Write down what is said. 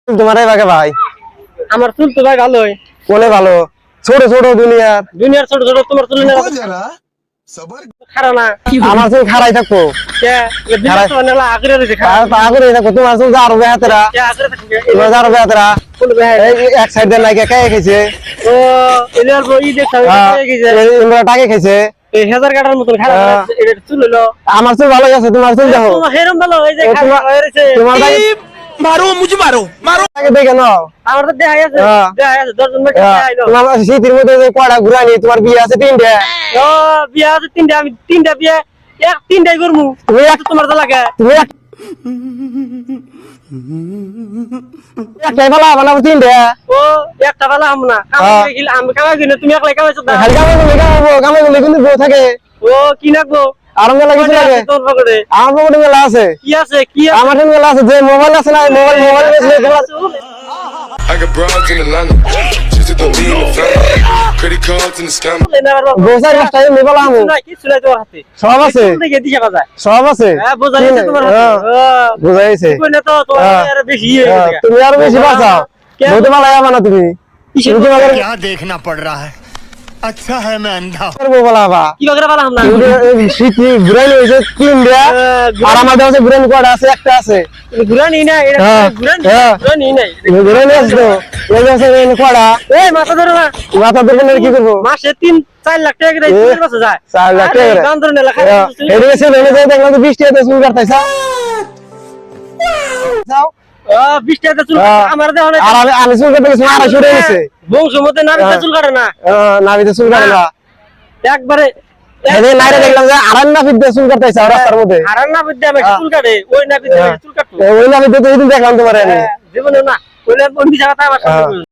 তোমার ভাগে ভাই আমার চুল তো ভাই ভালোই কোনে ভালো ছোট ছোট দুনিয়ার ছোট ছোট তোমার চুল না খারা না আমার চুল খারাই থাকবো কে দিনা তো না আগরে রে দেখা আগরে থাকবো তোমার চুল যার বেহাতেরা কে আগরে থাকে তোমার যার বেহাতেরা কোন বেহাই এক সাইড দিয়ে লাগে কে খাইছে ও এলার বই দেখা গেছে আমরা টাকা খাইছে এই হাজার কাটার মতন খারা এটা চুল হলো আমার চুল ভালো আছে তোমার চুল দেখো তোমার হেরম ভালো এই যে খারা হয়েছে তোমার मारो मुझे मारो मारो টাকা দেখে নাও আমার তো দেখা আছে 10 জন মিনিট আইলো তোমার শীতের মধ্যে যে কড়া ঘুরানি তোমার বিয়ে আছে তিনটা ও বিয়া আছে তিনটা আমি তিনটা বিয়া এক তিনটাই করমু তুমি তোমার তো লাগে তুমি একটাই ভালো বানাবো তিনটা ও একটা বেলা আম না আমি কামাই কিনে তুমি একলাই কামাইছো না খালি কামাই করলে কিন্তু বউ থাকে ও কি নাকবো আর মেলা কিছু লাগে তোর পকেটে আমার পকেটে মেলা আছে কি আছে কি আছে আমার মেলা আছে যে মোবাইল আছে না মোবাইল বেচলে তোমার I got broads in Atlanta. Just to be in the family. Credit cards in the scam. গোসাই রাস্তায় মোবাইল আমু কিছু নাই তোর হাতে সব আছে দেখে দিশা বাজায় সব আছে হ্যাঁ বোঝাইছে তোমার হাতে বুঝাইছে কই না তো তোমার আর বেশি তুমি আর বেশি বাঁচাও বলতে ভালো হবে না তুমি क्या देखना पड़ रहा है अच्छा है मैं अंधा हूं। করবো বলা বা কি বাগরা বালা হামনা শীতি ঘুরাই হয়েছে তিনটা আর আমাদের আছে ঘুরানি কটা আছে একটা আছে ঘুরানি না এটা ঘুরানি নাই ঘুরানি আছে তো এই আছে কটা এই মাথা ধরে না মাথা ধরে কি করবো মাসে 3-4 লাখ টাকা করে এই বছর যায় 4 লাখ টাকা গান ধরে না লেখা এদিকে সে ভেঙে যায় দেখলাম তো 20 টাকা চুল কাটতাইছা যাও 20 টাকা চুল আমার দেহ না আর আমি চুল কাটতে গেছি 250 টাকা নিছে বংশ মতে না চুল কাটে না নাবিতে চুল কাটে না একবারে এদিকে নাইরে দেখলাম যে আরান নাবিত চুল কাটতাইছা রাস্তার মধ্যে আরান না বিদ্যা আমি চুল কাটে ওই না বিদ্যা চুল কাটতো ওই নাবিতে তো এদিন দেখলাম তোমারে আমি জীবনে না ওই না বন্ধু জায়গাটা আমার সাথে